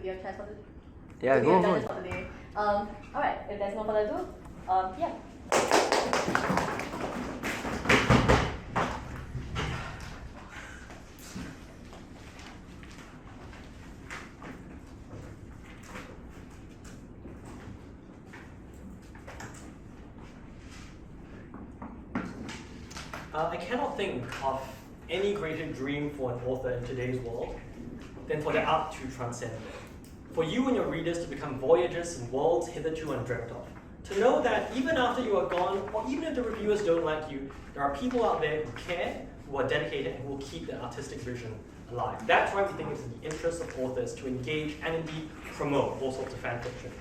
we have chats for the Yeah, go for today. Alright, if there's no further ado, yeah. I cannot think of any greater dream for an author in today's world than for the art to transcend it. For you and your readers to become voyagers in worlds hitherto undreamt of. To know that even after you are gone, or even if the reviewers don't like you, there are people out there who care, who are dedicated, and who will keep their artistic vision alive. That's why we think it's in the interest of authors to engage and indeed promote all sorts of fan fiction.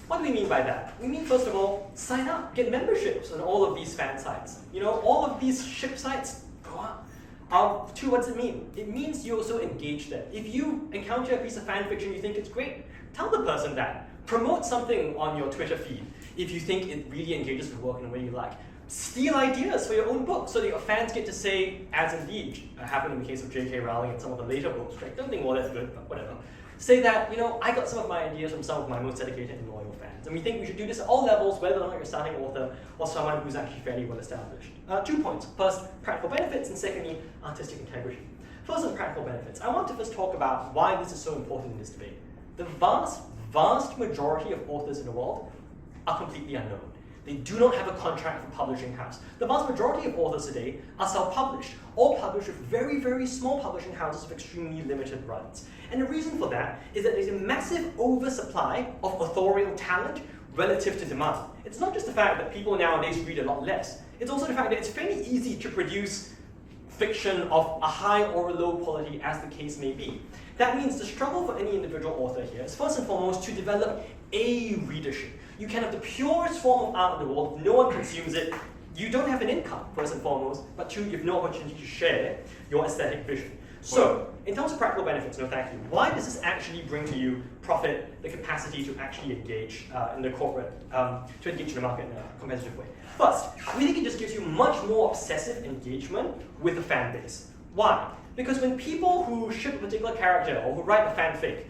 What do we mean by that? We mean, first of all, sign up, get memberships on all of these fan sites. You know, all of these ship sites, go up. What does it mean? It means you also engage them. If you encounter a piece of fan fiction, you think it's great, tell the person that. Promote something on your Twitter feed if you think it really engages with work in a way you like. Steal ideas for your own book so that your fans get to say, as indeed happened in the case of J.K. Rowling and some of the later books, right? Don't think all that's good, but whatever. Say that, you know, I got some of my ideas from some of my most dedicated and loyal fans. And we think we should do this at all levels, whether or not you're a starting author or someone who's actually fairly well established. 2 points. First, practical benefits, and secondly, artistic integrity. First, on practical benefits, I want to first talk about why this is so important in this debate. The vast majority of authors in the world are completely unknown. They do not have a contract with a publishing house. The vast majority of authors today are self-published, or published with very, very small publishing houses with extremely limited runs. And the reason for that is that there's a massive oversupply of authorial talent relative to demand. It's not just the fact that people nowadays read a lot less, it's also the fact that it's fairly easy to produce fiction of a high or a low quality as the case may be. That means the struggle for any individual author here is first and foremost to develop a readership. You can have the purest form of art in the world, no one consumes it, you don't have an income, first and foremost, but two, you have no opportunity to share your aesthetic vision. So, in terms of practical benefits, no thank you, why does this actually bring to you profit, the capacity to actually engage in the corporate, to engage in the market in a competitive way? First, we think it just gives you much more obsessive engagement with the fan base. Why? Because when people who ship a particular character or who write a fanfic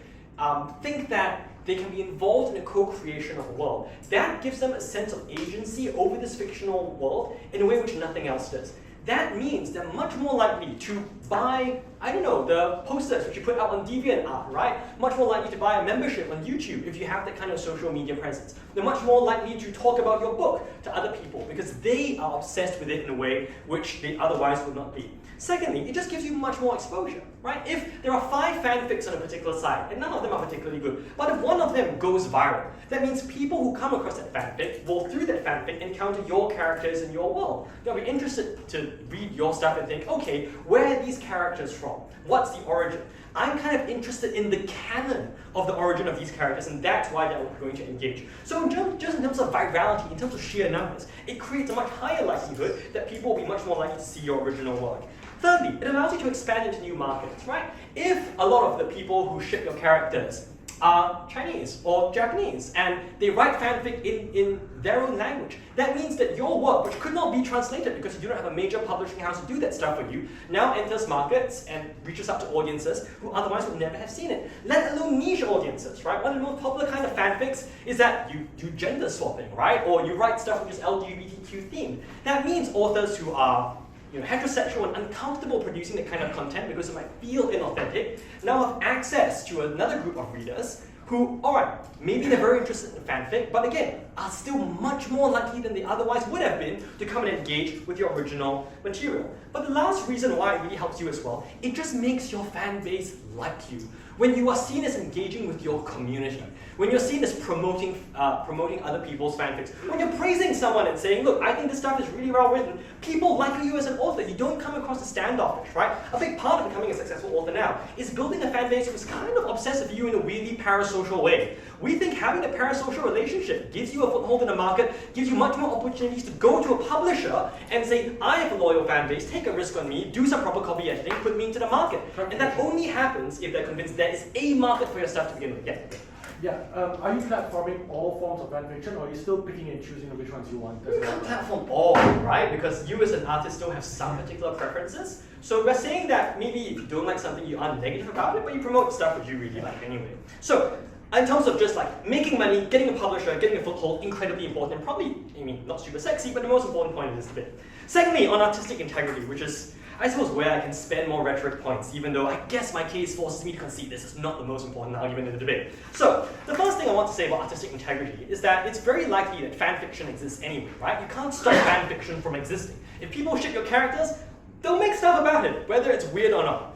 think that they can be involved in a co-creation of a world, that gives them a sense of agency over this fictional world in a way which nothing else does. That means they're much more likely to buy, I don't know, the posters which you put out on DeviantArt, right? Much more likely to buy a membership on YouTube if you have that kind of social media presence. They're much more likely to talk about your book to other people because they are obsessed with it in a way which they otherwise would not be. Secondly, it just gives you much more exposure, right? If there are 5 fanfics on a particular site, and none of them are particularly good, but if one of them goes viral, that means people who come across that fanfic will, through that fanfic, encounter your characters in your world. They'll be interested to read your stuff and think, okay, where are these characters from? What's the origin? I'm kind of interested in the canon of the origin of these characters, and that's why they're going to engage. So just in terms of virality, in terms of sheer numbers, it creates a much higher likelihood that people will be much more likely to see your original work. Thirdly, it allows you to expand into new markets, right? If a lot of the people who ship your characters are Chinese or Japanese, and they write fanfic in their own language, that means that your work, which could not be translated because you do not have a major publishing house to do that stuff for you, now enters markets and reaches out to audiences who otherwise would never have seen it. Let alone niche audiences, right? One of the most popular kind of fanfics is that you do gender swapping, right? Or you write stuff which is LGBTQ themed. That means authors who are heterosexual and uncomfortable producing that kind of content because it might feel inauthentic, now have access to another group of readers who, alright, maybe they're very interested in fanfic, but again, are still much more likely than they otherwise would have been to come and engage with your original material. But the last reason why it really helps you as well, it just makes your fan base like you. When you are seen as engaging with your community, when you're seen as promoting other people's fanfics, when you're praising someone and saying, look, I think this stuff is really well written, people like you as an author. You don't come across as standoffish, right? A big part of becoming a successful author now is building a fan base who's kind of obsessed with you in a weirdly parasocial way. We think having a parasocial relationship gives you a foothold in the market, gives you much more opportunities to go to a publisher and say, I have a loyal fan base, take a risk on me, do some proper copy editing, put me into the market. And that only happens if they're convinced there is a market for your stuff to begin with. Yeah, are you platforming all forms of fanfiction, or are you still picking and choosing which ones you want? You can't platform all, right? Because you as an artist still have some particular preferences. So we're saying that maybe if you don't like something, you aren't negative about it, but you promote stuff which you really like anyway. So In terms of just like making money, getting a publisher, getting a foothold, incredibly important, and probably, I mean, not super sexy, but the most important point in this debate. Secondly, on artistic integrity, which is, I suppose, where I can spend more rhetoric points, even though I guess my case forces me to concede this is not the most important argument in the debate. So, the first thing I want to say about artistic integrity is that it's very likely that fanfiction exists anyway, right? You can't stop fanfiction from existing. If people ship your characters, they'll make stuff about it, whether it's weird or not.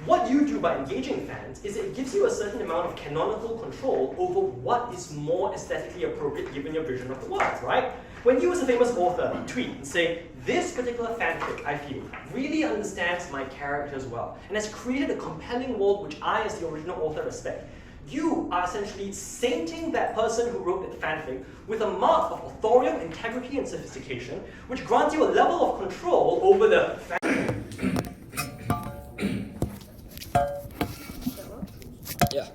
What you do by engaging fans is it gives you a certain amount of canonical control over what is more aesthetically appropriate given your vision of the world, right? When you as a famous author tweet and say, this particular fanfic, I feel, really understands my characters well, and has created a compelling world which I as the original author respect, you are essentially sainting that person who wrote that fanfic with a mark of authorial integrity and sophistication, which grants you a level of control over the Yeah.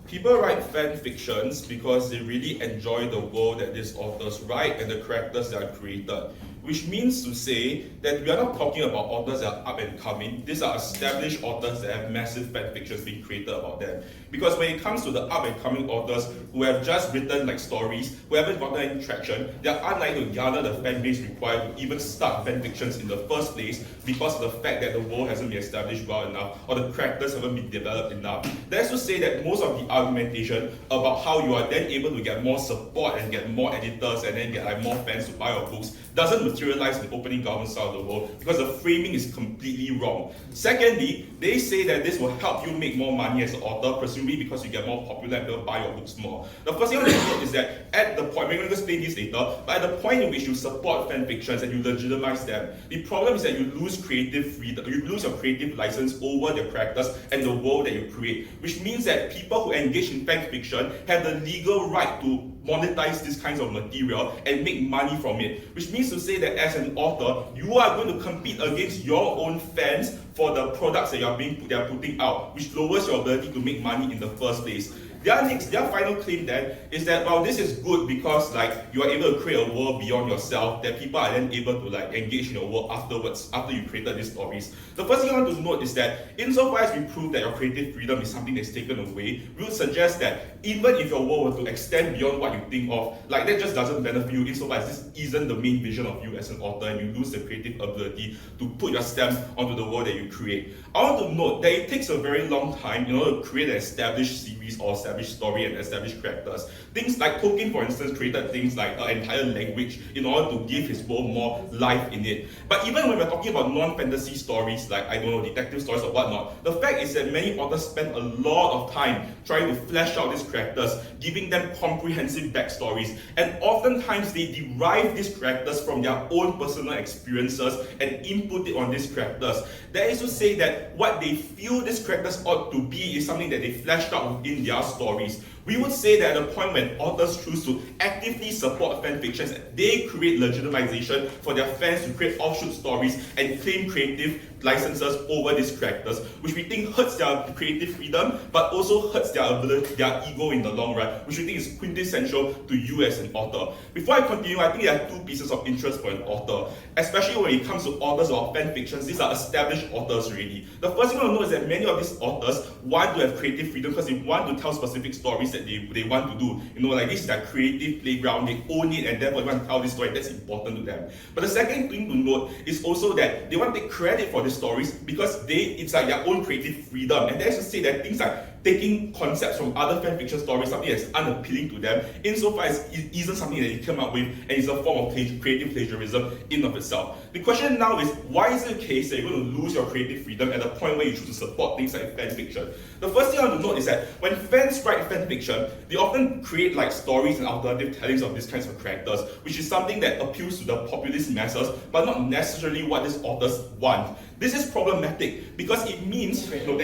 People write fan fictions because they really enjoy the world that these authors write and the characters that are created. Which means to say that we are not talking about authors that are up and coming. These are established authors that have massive fan fictions being created about them. Because when it comes to the up and coming authors who have just written like stories, who haven't gotten any traction, they are unlikely to gather the fan base required to even start fan fictions in the first place because of the fact that the world hasn't been established well enough or the characters haven't been developed enough. That's to say that most of the argumentation about how you are then able to get more support and get more editors and then get like more fans to buy your books doesn't materialize in the opening government side of the world because the framing is completely wrong. Secondly, they say that this will help you make more money as an author, presumably because you get more popular and they'll buy your books more. The first thing I want to note is that at the point, we're going to explain this later, but at the point in which you support fan fictions and you legitimize them, the problem is that you lose creative freedom, you lose your creative license over the characters and the world that you create, which means that people who engage in fan fiction have the legal right to monetize these kinds of material and make money from it, which means to say that as an author, you are going to compete against your own fans for the products that they are putting out, which lowers your ability to make money in the first place. Their final claim then is that, well, this is good because like you are able to create a world beyond yourself, that people are then able to like engage in your world afterwards, after you created these stories. The first thing I want to note is that insofar as we prove that your creative freedom is something that's taken away, we would suggest that even if your world were to extend beyond what you think of, like that just doesn't benefit you insofar as this isn't the main vision of you as an author and you lose the creative ability to put your stamp onto the world that you create. I want to note that it takes a very long time in order to create an established series or established story and established characters. Things like Tolkien, for instance, created things like an entire language in order to give his world more life in it. But even when we're talking about non-fantasy stories, like, I don't know, detective stories or whatnot, the fact is that many authors spend a lot of time trying to flesh out these characters, giving them comprehensive backstories, and oftentimes they derive these characters from their own personal experiences and input it on these characters. That is to say that what they feel these characters ought to be is something that they fleshed out within their stories. We would say that at the point when authors choose to actively support fan fictions, they create legitimization for their fans to create offshoot stories and claim creative licenses over these characters, which we think hurts their creative freedom, but also hurts their ability, their ego in the long run, which we think is quintessential to you as an author. Before I continue, I think there are two pieces of interest for an author, especially when it comes to authors of fan fictions. These are established authors already. The first thing I want to know is that many of these authors want to have creative freedom because they want to tell specific stories that they want to do. You know, like this is their creative playground, they own it and therefore they want to tell this story. That's important to them. But the second thing to note is also that they want to take credit for these stories because it's like their own creative freedom. And that's to say that things like taking concepts from other fan fiction stories, something that's unappealing to them, insofar as it isn't something that you come up with and it's a form of creative plagiarism in of itself. The question now is, why is it the case that you're going to lose your creative freedom at the point where you choose to support things like fan fiction? The first thing I want to note is that when fans write fan fiction, they often create like stories and alternative tellings of these kinds of characters, which is something that appeals to the populist masses, but not necessarily what these authors want. This is problematic because it means, because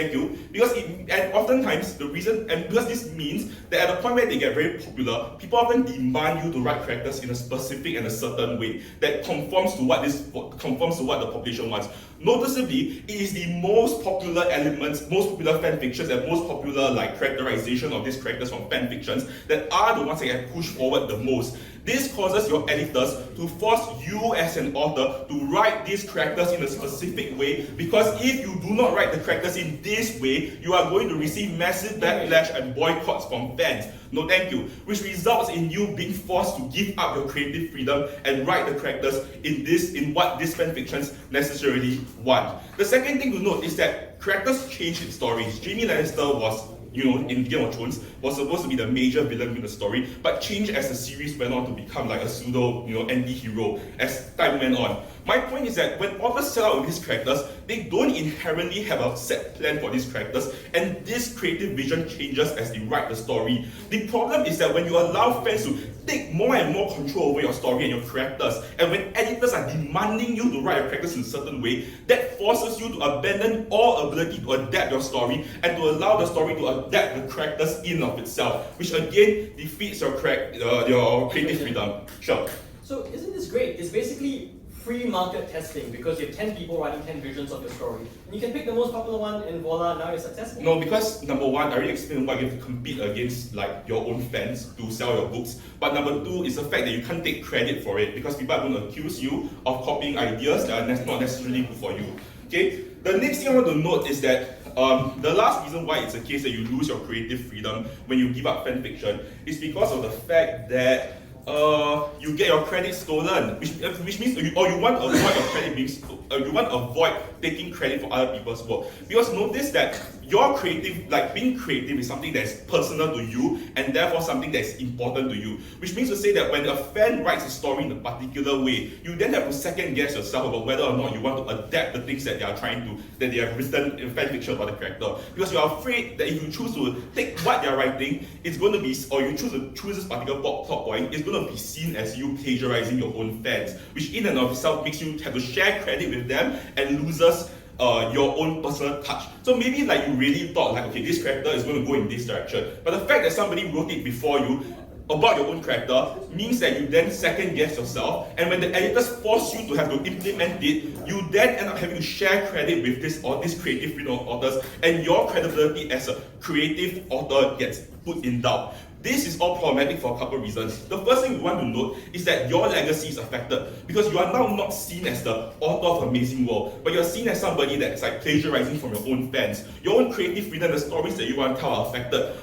this means that at the point where they get very popular, people often demand you to write characters in a specific and a certain way that conforms to what the population wants. Noticeably, it is the most popular elements, most popular fan fictions, and most popular like characterization of these characters from fan fictions that are the ones that get pushed forward the most. This causes your editors to force you as an author to write these characters in a specific way, because if you do not write the characters in this way, you are going to receive massive backlash and boycotts from fans. No thank you. Which results in you being forced to give up your creative freedom and write the characters in what these fanfictions necessarily want. The second thing to note is that characters change in stories. Jaime Lannister was, in Game of Thrones, was supposed to be the major villain in the story, but changed as the series went on to become like a pseudo, anti-hero as time went on. My point is that when authors set out with these characters, they don't inherently have a set plan for these characters, and this creative vision changes as they write the story. The problem is that when you allow fans to take more and more control over your story and your characters, and when editors are demanding you to write your characters in a certain way, that forces you to abandon all ability to adapt your story and to allow the story to adapt the characters in of itself, which again defeats your creative freedom. Sure. So isn't this great? It's basically free market testing, because you have 10 people writing 10 visions of your story. And you can pick the most popular one and voila, now you're successful. No, because number one, I already explained why you have to compete against your own fans to sell your books. But number two is the fact that you can't take credit for it, because people are going to accuse you of copying ideas that are not necessarily good for you. Okay? The next thing I want to note is that the last reason why it's a case that you lose your creative freedom when you give up fanfiction is because of the fact that you get your credit stolen, which means you want to avoid your credit being you want to avoid taking credit for other people's work. Because notice that your being creative is something that is personal to you, and therefore something that is important to you. Which means to say that when a fan writes a story in a particular way, you then have to second guess yourself about whether or not you want to adapt the things that they have written in fan fiction about the character. Because you are afraid that if you choose to take what they are writing, it's going to be, or you choose to choose this particular plot point, it's going to be seen as you plagiarizing your own fans, which in and of itself makes you have to share credit with them and loses your own personal touch. So maybe you really thought okay, this character is going to go in this direction, but the fact that somebody wrote it before you about your own character means that you then second guess yourself, and when the editors force you to have to implement it, you then end up having to share credit with this creative freedom of authors, and your credibility as a creative author gets put in doubt. This is all problematic for a couple of reasons. The first thing we want to note is that your legacy is affected, because you are now not seen as the author of Amazing World, but you're seen as somebody that's plagiarizing from your own fans. Your own creative freedom, the stories that you want to tell are affected.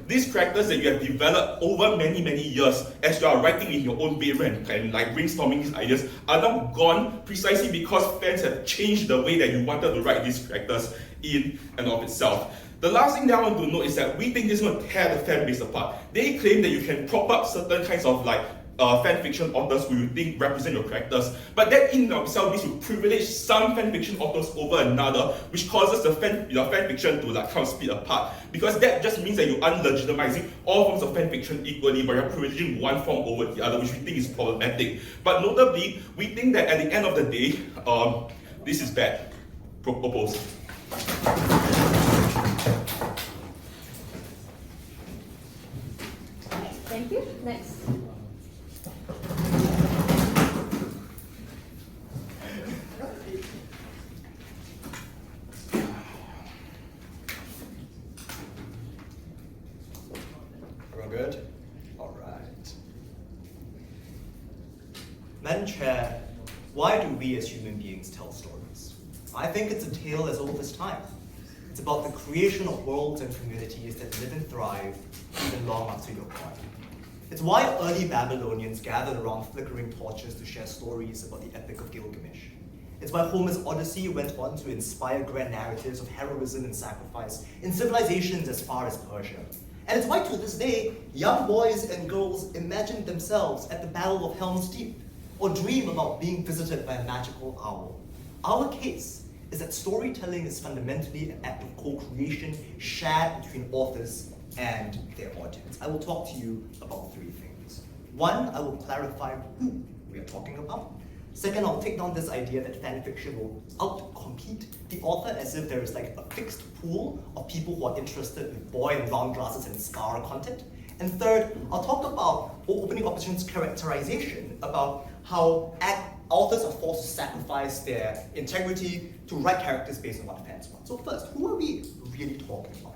These characters that you have developed over many, many years as you are writing in your own bedroom and brainstorming these ideas are now gone precisely because fans have changed the way that you wanted to write these characters in and of itself. The last thing that I want to note is that we think this is going to tear the fan base apart. They claim that you can prop up certain kinds of fan fiction authors who you think represent your characters, but that in and of itself means you privilege some fan fiction authors over another, which causes the fan fiction to kind of split apart. Because that just means that you're unlegitimizing all forms of fan fiction equally, but you're privileging one form over the other, which we think is problematic. But notably, we think that at the end of the day, this is bad. Proposed. Thank you. Next. Everyone good? All right. Madam Chair, why do we as human beings tell stories? I think it's a tale as old as time. It's about the creation of worlds and communities that live and thrive even long after you're gone. It's why early Babylonians gathered around flickering torches to share stories about the Epic of Gilgamesh. It's why Homer's Odyssey went on to inspire grand narratives of heroism and sacrifice in civilizations as far as Persia. And it's why to this day, young boys and girls imagine themselves at the Battle of Helm's Deep, or dream about being visited by a magical owl. Our case is that storytelling is fundamentally an act of co-creation shared between authors and their audience. I will talk to you about three things. One, I will clarify who we are talking about. Second, I'll take down this idea that fanfiction will outcompete the author as if there is a fixed pool of people who are interested in boy in round glasses and scar content. And third, I'll talk about opening opportunities characterization, about how authors are forced to sacrifice their integrity to write characters based on what fans want. So first, who are we really talking about?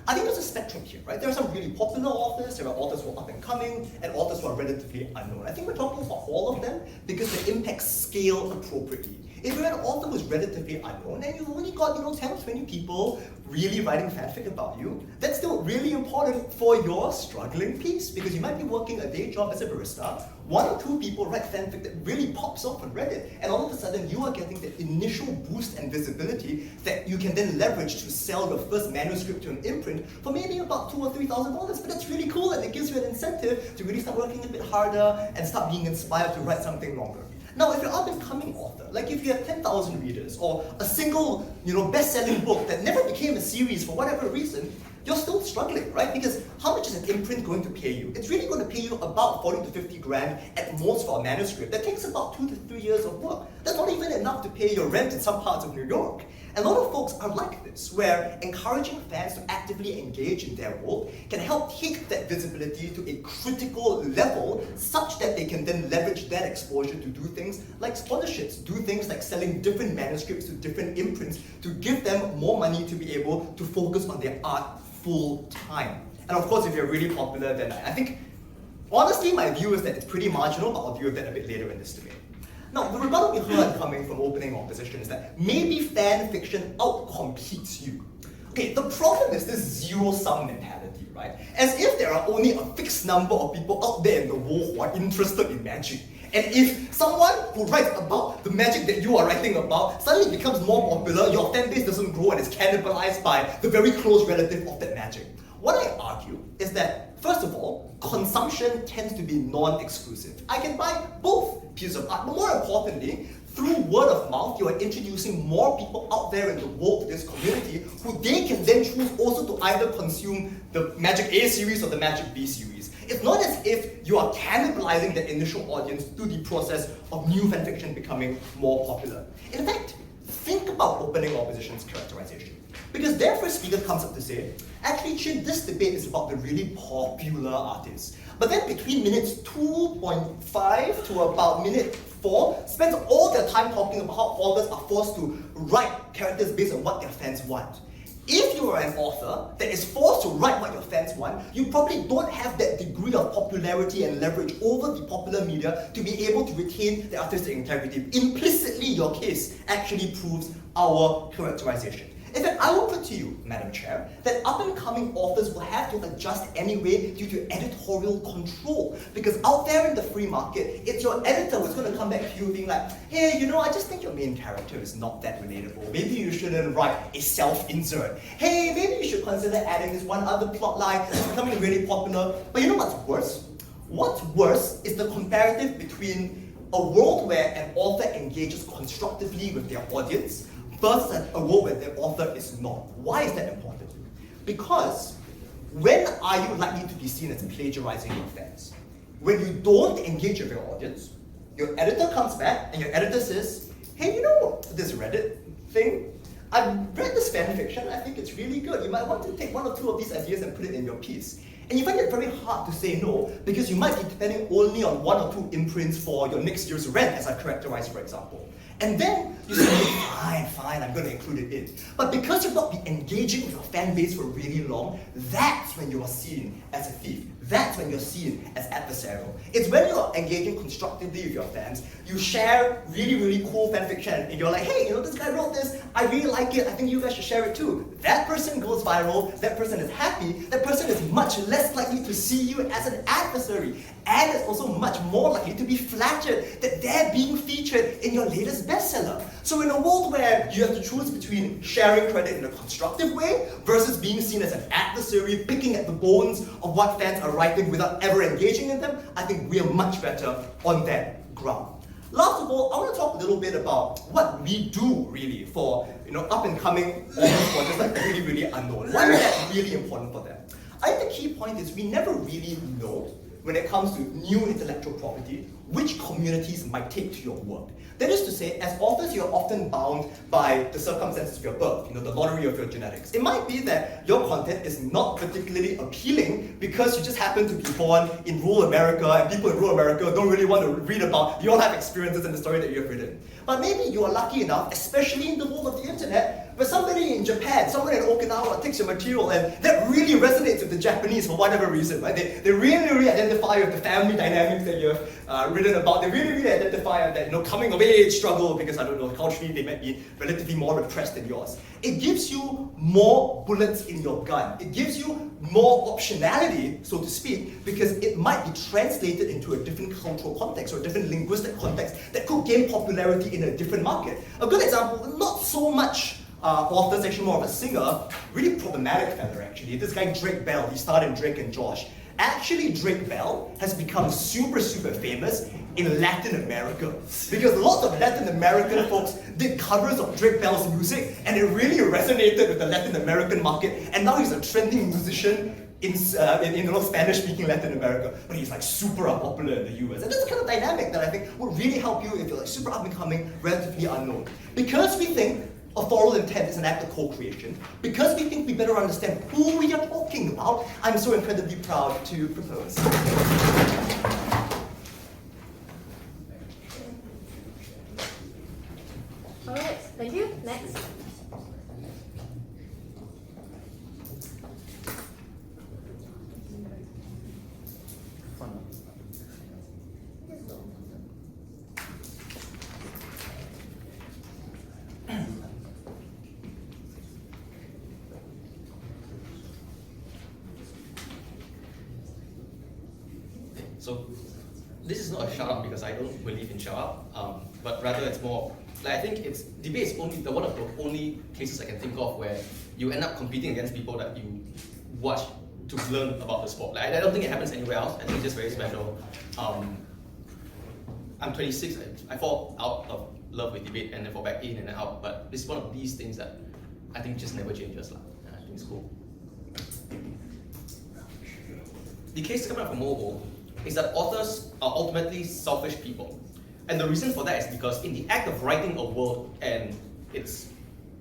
I think there's a spectrum here, right? There are some really popular authors, there are authors who are up and coming, and authors who are relatively unknown. I think we're talking about all of them because the impacts scale appropriately. If you're an author who's relatively unknown and you've only got 10 or 20 people really writing fanfic about you, that's still really important for your struggling piece because you might be working a day job as a barista. 1 or 2 people write fanfic that really pops off on Reddit, and all of a sudden you are getting the initial boost and visibility that you can then leverage to sell your first manuscript to an imprint for maybe about $2,000 or $3,000. But that's really cool, and it gives you an incentive to really start working a bit harder and start being inspired to write something longer. Now, if you're an up-and-coming author, like if you have 10,000 readers or a single, best-selling book that never became a series for whatever reason, you're still struggling, right? Because how much is an imprint going to pay you? It's really going to pay you about 40 to 50 grand at most for a manuscript. That takes about 2 to 3 years of work. That's not even enough to pay your rent in some parts of New York. And a lot of folks are like this, where encouraging fans to actively engage in their world can help take that visibility to a critical level such that they can then leverage that exposure to do things like sponsorships, do things like selling different manuscripts to different imprints to give them more money to be able to focus on their art full time. And of course, if you're really popular, then I think, honestly, my view is that it's pretty marginal, but I'll deal with that a bit later in this debate. Now, the rebuttal we heard coming from opening opposition is that maybe fan fiction outcompetes you. Okay, the problem is this zero-sum mentality, right? As if there are only a fixed number of people out there in the world who are interested in magic. And if someone who writes about the magic that you are writing about suddenly becomes more popular, your fan base doesn't grow and is cannibalized by the very close relative of that magic. What I argue is that, first of all, consumption tends to be non-exclusive. I can buy both pieces of art, but more importantly, through word of mouth, you are introducing more people out there in the world to this community who they can then choose also to either consume the Magic A series or the Magic B series. It's not as if you are cannibalizing the initial audience through the process of new fanfiction becoming more popular. In fact, think about opening opposition's characterization. Because their first speaker comes up to say, actually, Chin, this debate is about the really popular artists. But then between minutes 2.5 to about minute 4, spends all their time talking about how authors are forced to write characters based on what their fans want. If you are an author that is forced to write what your fans want, you probably don't have that degree of popularity and leverage over the popular media to be able to retain the artistic integrity. Implicitly, your case actually proves our characterization. In fact, I will put to you, Madam Chair, that up-and-coming authors will have to adjust anyway due to editorial control. Because out there in the free market, it's your editor who's going to come back to you being like, hey, I just think your main character is not that relatable. Maybe you shouldn't write a self-insert. Hey, maybe you should consider adding this one other plot line that's becoming really popular. But you know what's worse? What's worse is the comparative between a world where an author engages constructively with their audience versus a world where the author is not. Why is that important? Because when are you likely to be seen as plagiarizing your fans? When you don't engage with your audience, your editor comes back and your editor says, hey, this Reddit thing? I've read this fan fiction, I think it's really good. You might want to take 1 or 2 of these ideas and put it in your piece. And you find it very hard to say no because you might be depending only on 1 or 2 imprints for your next year's rent, as I've characterized, for example. And then you say, fine, I'm going to include it in. But because you've not been engaging with your fan base for really long, that's when you are seen as a thief. That's when you're seen as adversarial. It's when you're engaging constructively with your fans, you share really, really cool fan fiction, and you're like, hey, this guy wrote this, I really like it, I think you guys should share it too. That person goes viral, that person is happy, that person is much less likely to see you as an adversary, and is also much more likely to be flattered that they're being featured in your latest bestseller. So in a world where you have to choose between sharing credit in a constructive way versus being seen as an adversary, picking at the bones of what fans are writing without ever engaging in them, I think we are much better on that ground. Last of all, I want to talk a little bit about what we do really for up-and-coming authors who are just like really, really unknown. Why is that really important for them? I think the key point is we never really know when it comes to new intellectual property which communities might take to your work. That is to say, as authors, you're often bound by the circumstances of your birth, the lottery of your genetics. It might be that your content is not particularly appealing because you just happen to be born in rural America and people in rural America don't really want to read about your life experiences and the story that you have written. But maybe you are lucky enough, especially in the world of the internet, where somebody in Japan, someone in Okinawa takes your material and that really resonates with the Japanese for whatever reason, right? They really identify with the family dynamics that you've written about. They really identify with that, coming of age struggle because, I don't know, culturally they might be relatively more repressed than yours. It gives you more bullets in your gun. It gives you more optionality, so to speak, because it might be translated into a different cultural context or a different linguistic context that could gain popularity in a different market. A good example, not so much authors, actually more of a singer, really problematic fella actually. This guy Drake Bell, he starred in Drake and Josh. Actually, Drake Bell has become super famous in Latin America because lots of Latin American folks did covers of Drake Bell's music and it really resonated with the Latin American market, and now he's a trending musician in Spanish-speaking Latin America, but he's like super popular in the US. And that's the kind of dynamic that I think would really help you if you're like super up-and-coming, relatively unknown. Because we think authorial intent is an act of co-creation, because we think we better understand who we are talking about, I'm so incredibly proud to propose. Alright, thank you. Next. So this is not a shout out because I don't believe in shout out, but rather it's more like I think it's debate is only one of the only cases I can think of where you end up competing against people that you watch to learn about the sport. Like I don't think it happens anywhere else. I think it's just very special. I'm 26. I fall out of love with debate and then fall back in and out. But it's one of these things that I think just never changes, and I think it's cool. The case coming up from mobile is that authors are ultimately selfish people. And the reason for that is because in the act of writing a world and its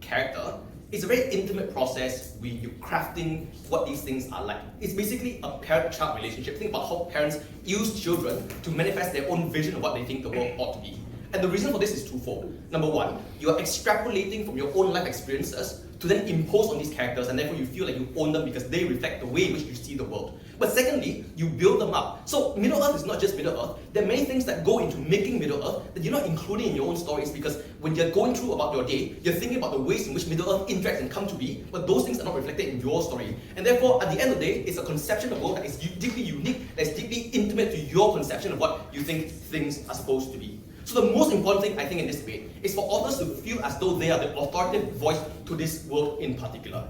character, it's a very intimate process where you're crafting what these things are like. It's basically a parent-child relationship. Think about how parents use children to manifest their own vision of what they think the world ought to be. And the reason for this is twofold. Number one, you are extrapolating from your own life experiences to then impose on these characters, and therefore you feel like you own them because they reflect the way in which you see the world. But secondly, you build them up. So Middle-earth is not just Middle-earth. There are many things that go into making Middle-earth that you're not including in your own stories, because when you're going through about your day, you're thinking about the ways in which Middle-earth interacts and come to be, but those things are not reflected in your story. And therefore, at the end of the day, it's a conception of the world that is deeply unique, that is deeply intimate to your conception of what you think things are supposed to be. So the most important thing, I think, in this debate is for authors to feel as though they are the authoritative voice to this world in particular.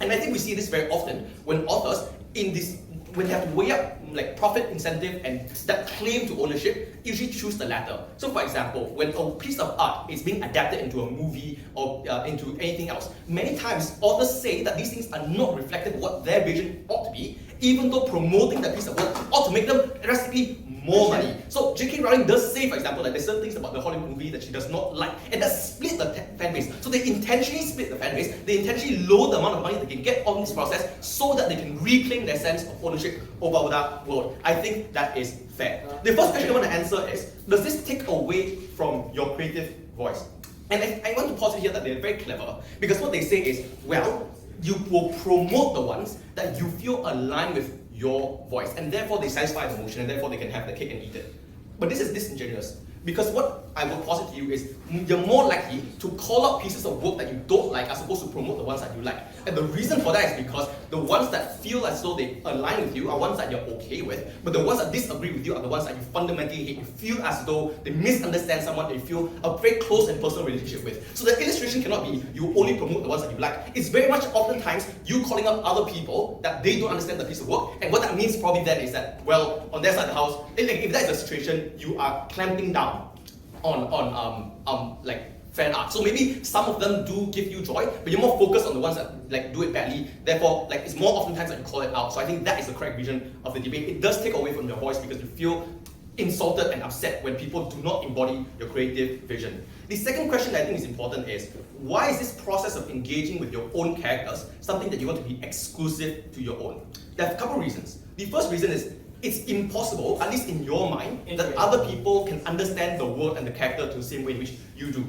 And I think we see this very often when authors, when they have to weigh up like profit incentive and that claim to ownership, usually choose the latter. So for example, when a piece of art is being adapted into a movie or into anything else, many times authors say that these things are not reflective of what their vision ought to be, even though promoting that piece of work ought to make them drastically more money. So J.K. Rowling does say, for example, that there's certain things about the Hollywood movie that she does not like, and that split the fan base. So they intentionally split the fan base, they intentionally lower the amount of money they can get on this process so that they can reclaim their sense of ownership over that world. I think that is fair. The first question I want to answer is, does this take away from your creative voice? And I want to posit here that they're very clever, because what they say is, well, you will promote the ones that you feel align with your voice, and therefore they satisfy the motion, and therefore they can have the cake and eat it. But this is disingenuous, because what I will posit to you is you're more likely to call out pieces of work that you don't like as opposed to promote the ones that you like. And the reason for that is because the ones that feel as though they align with you are ones that you're okay with, but the ones that disagree with you are the ones that you fundamentally hate. You feel as though they misunderstand someone they feel a very close and personal relationship with. So the illustration cannot be you only promote the ones that you like. It's very much oftentimes you calling out other people that they don't understand the piece of work, and what that means probably then is that, well, on their side of the house, if that is the situation, you are clamping down on like fan art. So maybe some of them do give you joy, but you're more focused on the ones that like do it badly. Therefore, like it's more often times that you call it out. So I think that is the correct vision of the debate. It does take away from your voice because you feel insulted and upset when people do not embody your creative vision. The second question that I think is important is, why is this process of engaging with your own characters something that you want to be exclusive to your own? There are a couple of reasons. The first reason is, it's impossible, at least in your mind, that other people can understand the world and the character to the same way in which you do.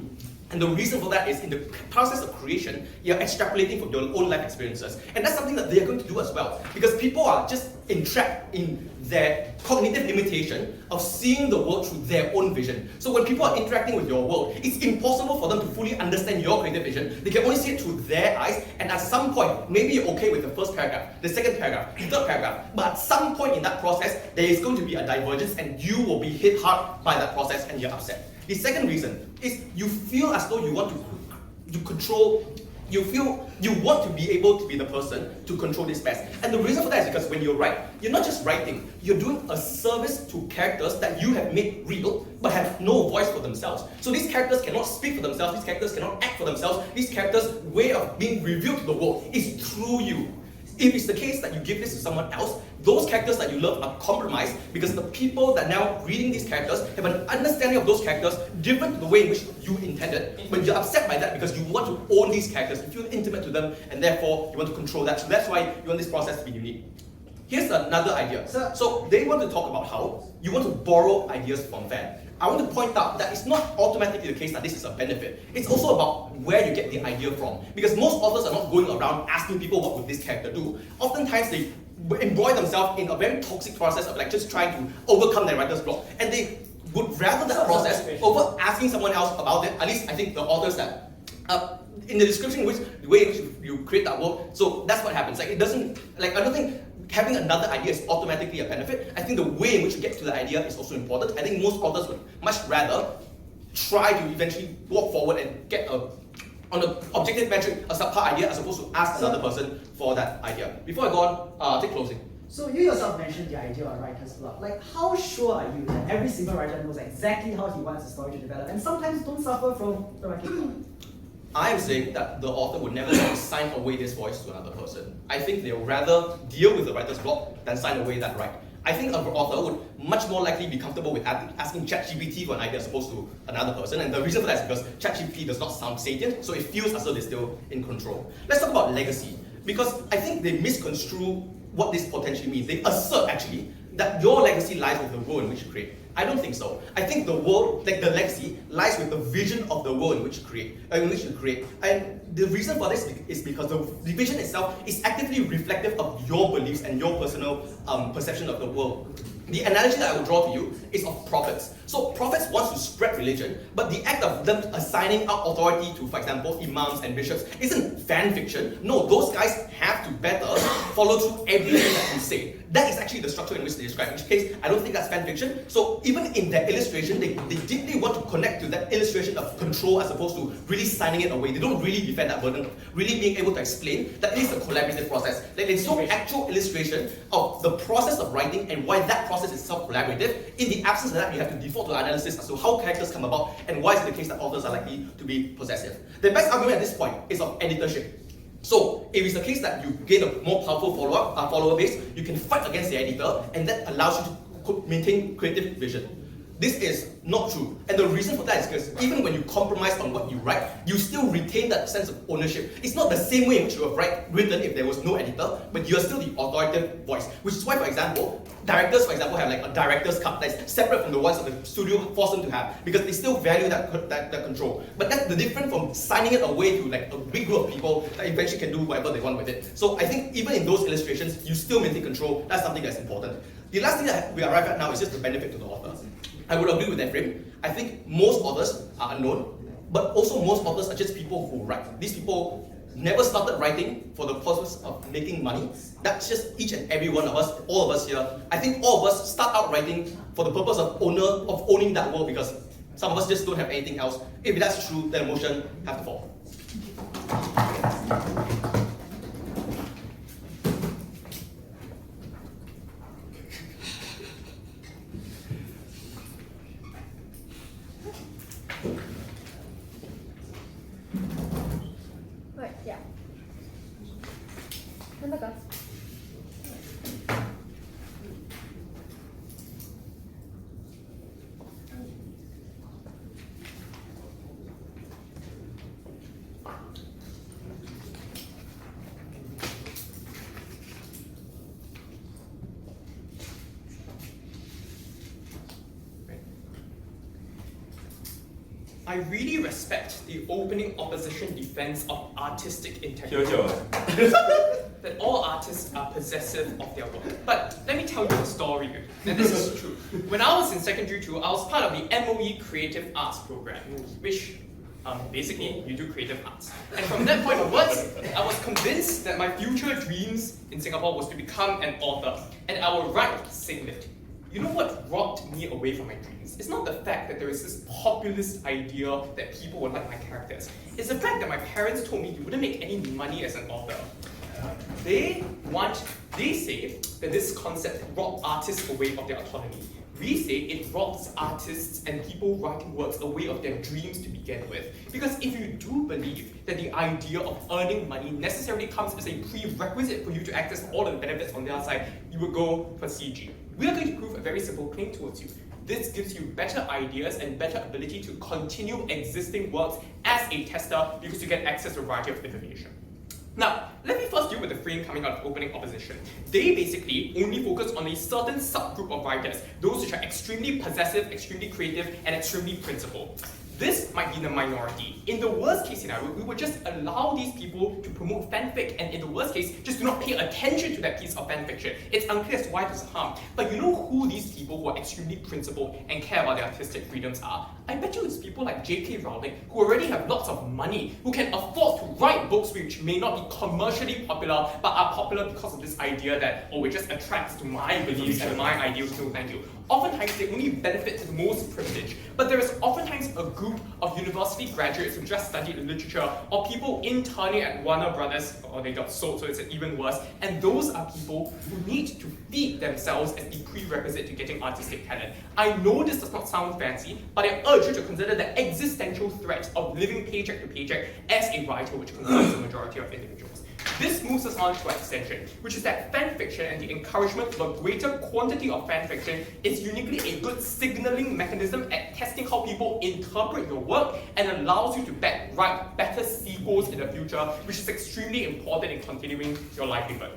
And the reason for that is in the process of creation, you're extrapolating from your own life experiences. And that's something that they are going to do as well. Because people are just entrapped in their cognitive limitation of seeing the world through their own vision. So when people are interacting with your world, it's impossible for them to fully understand your creative vision. They can only see it through their eyes, and at some point, maybe you're okay with the first paragraph, the second paragraph, the third paragraph, but at some point in that process, there is going to be a divergence and you will be hit hard by that process and you're upset. The second reason is you feel as though you want to control, you feel you want to be able to be the person to control this best. And the reason for that is because when you write, you're not just writing, you're doing a service to characters that you have made real, but have no voice for themselves. So these characters cannot speak for themselves, these characters cannot act for themselves, these characters' way of being revealed to the world is through you. If it's the case that you give this to someone else, those characters that you love are compromised because the people that now reading these characters have an understanding of those characters different to the way in which you intended. But you're upset by that because you want to own these characters, you feel intimate to them, and therefore you want to control that. So that's why you want this process to be unique. Here's another idea. So they want to talk about how you want to borrow ideas from fans. I want to point out that it's not automatically the case that this is a benefit. It's also about where you get the idea from. Because most authors are not going around asking people what would this character do. Oftentimes they embroil themselves in a very toxic process of like just trying to overcome their writer's block. And they would rather that process over asking someone else about it. At least I think the authors that in the description, the way in which you create that work, so that's what happens. Like it doesn't, like I don't think having another idea is automatically a benefit. I think the way in which you get to the idea is also important. I think most authors would much rather try to eventually walk forward and get on an objective metric, a subpar idea, as opposed to ask another person for that idea. Before I go on, take closing. So you yourself mentioned the idea of writer's block. Like, how sure are you that every single writer knows exactly how he wants the story to develop, and sometimes don't suffer from the writing? I'm saying that the author would never sign away this voice to another person. I think they'll rather deal with the writer's block than sign away that right. I think an author would much more likely be comfortable with asking ChatGPT for an idea as opposed to another person. And the reason for that is because ChatGPT does not sound sapient, so it feels as though they're still in control. Let's talk about legacy, because I think they misconstrue what this potentially means. They assert, actually, that your legacy lies with the world in which you create. I don't think so. I think the world, like the legacy, lies with the vision of the world in which you create. And the reason for this is because the vision itself is actively reflective of your beliefs and your personal perception of the world. The analogy that I will draw to you is of prophets. So prophets want to spread religion, but the act of them assigning out authority to, for example, imams and bishops isn't fan fiction. No, those guys have to better follow through everything that you say. That is actually the structure in which they describe. In which case, I don't think that's fan fiction. So even in their illustration, they deeply want to connect to that illustration of control as opposed to really signing it away. They don't really defend that burden of really being able to explain that it is a collaborative process. Like they show actual illustration of the process of writing and why that process is self-collaborative. In the absence of that, you have to default to analysis as to how characters come about and why is it the case that authors are likely to be possessive. The best argument at this point is of editorship. So, if it's the case that you gain a more powerful follower base, you can fight against the editor, and that allows you to maintain creative vision. This is not true. And the reason for that is because even when you compromise on what you write, you still retain that sense of ownership. It's not the same way in which you have written if there was no editor, but you are still the authoritative voice. Which is why, for example, directors, for example, have like a director's cut that's separate from the ones that the studio forced them to have, because they still value that control. But that's the difference from signing it away to like a big group of people that eventually can do whatever they want with it. So I think even in those illustrations, you still maintain control. That's something that's important. The last thing that we arrive at now is just the benefit to the author. I would agree with that frame. I think most authors are unknown, but also most authors are just people who write. These people never started writing for the purpose of making money. That's just each and every one of us, all of us here. I think all of us start out writing for the purpose of owning that world, because some of us just don't have anything else. If that's true, then emotion have to fall. Right, yeah. Remember, I really respect the opening opposition defense of artistic integrity. That all artists are possessive of their work. But let me tell you a story, and this is true. When I was in secondary 2, I was part of the MOE Creative Arts program, which basically you do creative arts. And from that point onwards, I was convinced that my future dreams in Singapore was to become an author, and I would write singlet. You know what robbed me away from my dreams? It's not the fact that there is this populist idea that people would like my characters. It's the fact that my parents told me you wouldn't make any money as an author. They say that this concept robs artists away of their autonomy. We say it robs artists and people writing works away of their dreams to begin with. Because if you do believe that the idea of earning money necessarily comes as a prerequisite for you to access all of the benefits on the other side, you would go for CG. We are going to prove a very simple claim towards you. This gives you better ideas and better ability to continue existing works as a tester because you get access to a variety of information. Now, let me first deal with the frame coming out of opening opposition. They basically only focus on a certain subgroup of writers, those which are extremely possessive, extremely creative, and extremely principled. This might be the minority. In the worst case scenario, we would just allow these people to promote fanfic, and in the worst case, just do not pay attention to that piece of fanfiction. It's unclear as to why there's harm. But you know who these people who are extremely principled and care about their artistic freedoms are? I bet you it's people like J.K. Rowling, who already have lots of money, who can afford to write books which may not be commercially popular, but are popular because of this idea that, oh, it just attracts to my beliefs and my ideals, no thank you. Oftentimes, they only benefit to the most privileged, but there is oftentimes a group of university graduates who just studied literature, or people interning at Warner Brothers, or they got sold, so it's even worse, and those are people who need to feed themselves as the prerequisite to getting artistic talent. I know this does not sound fancy, but I urge you to consider the existential threat of living paycheck to paycheck as a writer, which concerns the majority of individuals. This moves us on to our extension, which is that fanfiction and the encouragement of a greater quantity of fanfiction is uniquely a good signaling mechanism at testing how people interpret your work and allows you to write better sequels in the future, which is extremely important in continuing your livelihood.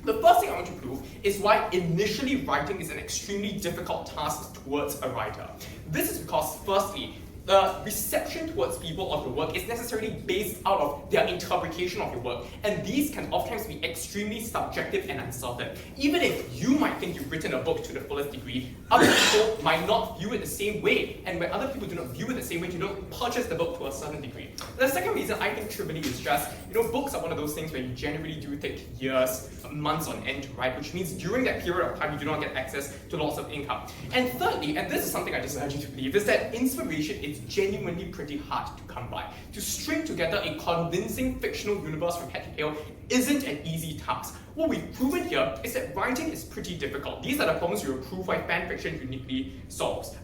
The first thing I want to prove is why initially writing is an extremely difficult task towards a writer. This is because, firstly, the reception towards people of your work is necessarily based out of their interpretation of your work, and these can oftentimes be extremely subjective and uncertain. Even if you might think you've written a book to the fullest degree, other people might not view it the same way, and when other people do not view it the same way, you don't purchase the book to a certain degree. The second reason I think trivially is just, books are one of those things where you generally do take years, months on end to write, which means during that period of time you do not get access to lots of income. And thirdly, and this is something I just urge you to believe, is that inspiration is genuinely pretty hard to come by. To string together a convincing fictional universe from head to tail isn't an easy task. What we've proven here is that writing is pretty difficult. These are the problems you will prove why fanfiction uniquely solves.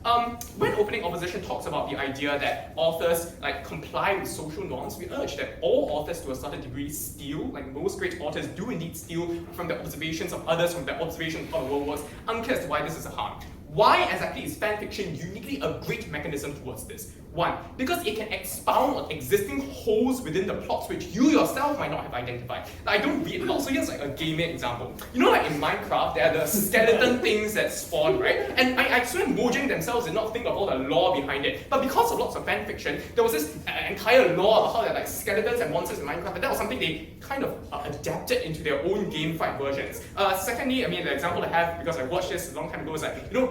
When opening opposition talks about the idea that authors comply with social norms, we urge that all authors to a certain degree steal, like most great authors do indeed steal from the observations of others, from their observations of how the world works. Unclear as to why this is a harm. Why exactly is fanfiction uniquely a great mechanism towards this? One, because it can expound on existing holes within the plots which you yourself might not have identified. I don't read a lot, so here's a gaming example. In Minecraft, there are the skeleton things that spawn, right? And I swear Mojang themselves did not think of all the lore behind it. But because of lots of fanfiction, there was this entire lore about how there are skeletons and monsters in Minecraft, and that was something they kind of adapted into their own game fight versions. Secondly, the example I have, because I watched this a long time ago, is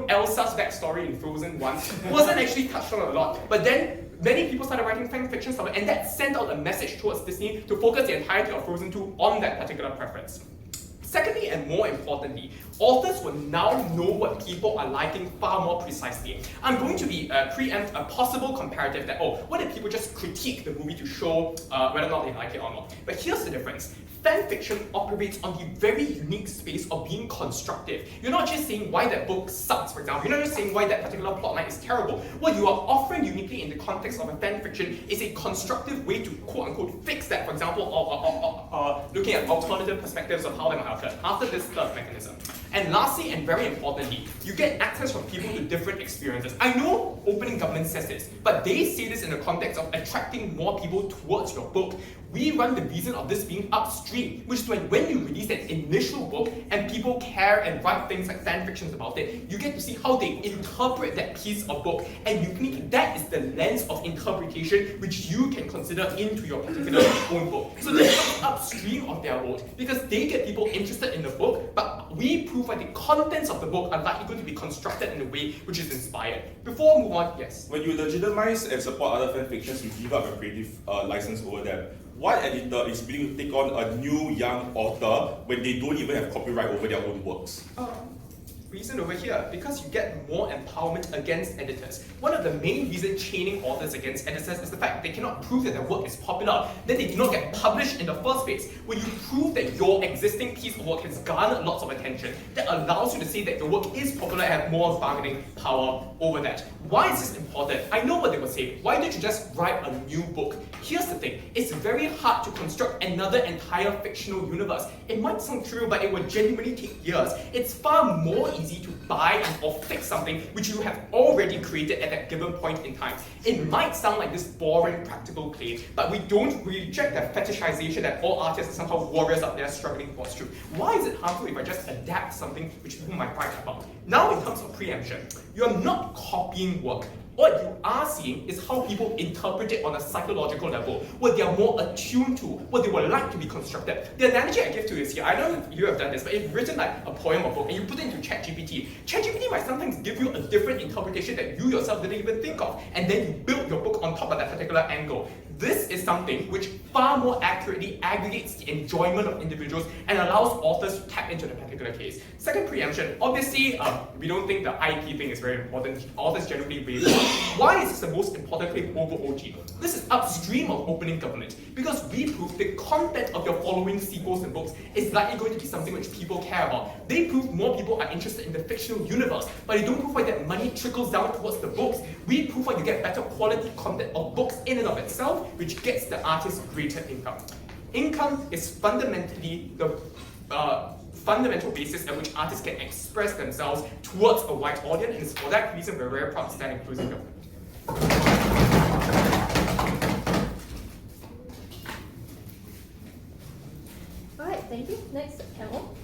Elsa's backstory in Frozen 1 wasn't actually touched on a lot, but then many people started writing fan fiction stuff, and that sent out a message towards Disney to focus the entirety of Frozen 2 on that particular preference. Secondly, and more importantly, authors will now know what people are liking far more precisely. I'm going to preempt a possible comparative that, what if people just critique the movie to show whether or not they like it or not? But here's the difference. Fanfiction operates on the very unique space of being constructive. You're not just saying why that book sucks, for example. You're not just saying why that particular plotline is terrible. What you are offering uniquely in the context of a fanfiction is a constructive way to quote-unquote fix that, for example, looking at alternative perspectives of how they might occur. After this third mechanism. And lastly, and very importantly, you get access from people to different experiences. I know opening government says this, but they say this in the context of attracting more people towards your book. We run the reason of this being upstream, which is when you release an initial book and people care and write things like fan fictions about it, you get to see how they interpret that piece of book, and that is the lens of interpretation which you can consider into your particular own book. So this comes upstream of their work because they get people interested in the book, but we prove that the contents of the book are likely going to be constructed in a way which is inspired. Before we move on, yes? When you legitimize and support other fan fictions, you give up a creative license over them. What editor is willing to take on a new young author when they don't even have copyright over their own works? Reason over here, because you get more empowerment against editors. One of the main reasons chaining authors against editors is the fact that they cannot prove that their work is popular, then they do not get published in the first place. When you prove that your existing piece of work has garnered lots of attention, that allows you to say that your work is popular and have more bargaining power over that. Why is this important? I know what they would say. Why don't you just write a new book? Here's the thing, it's very hard to construct another entire fictional universe. It might sound true, but it would genuinely take years. It's far more easy to buy or fix something which you have already created at that given point in time. It might sound like this boring practical claim, but we don't reject that fetishization that all artists are somehow warriors out there struggling for truth. Why is it harmful if I just adapt something which people might write about? Now in terms of preemption, you're not copying work. What you are seeing is how people interpret it on a psychological level, what they are more attuned to, what they would like to be constructed. The analogy I give to you is here, I don't know if you have done this, but if you've written like a poem or book and you put it into THBT, THBT might sometimes give you a different interpretation that you yourself didn't even think of, and then you build your book on top of that particular angle. This is something which far more accurately aggregates the enjoyment of individuals and allows authors to tap into the particular case. Second preemption, obviously, we don't think the IP thing is very important. Authors generally raise it. Why is this the most important claim over OG? This is upstream of opening government because we prove the content of your following sequels and books is likely going to be something which people care about. They prove more people are interested in the fictional universe, but they don't prove why that money trickles down towards the books. We prove why you get better quality content of books in and of itself, which gets the artist greater income. Income is fundamentally the fundamental basis at which artists can express themselves towards a wide audience, and it's for that reason we're very proud to stand inclusive government. Alright, thank you. Next, Camel.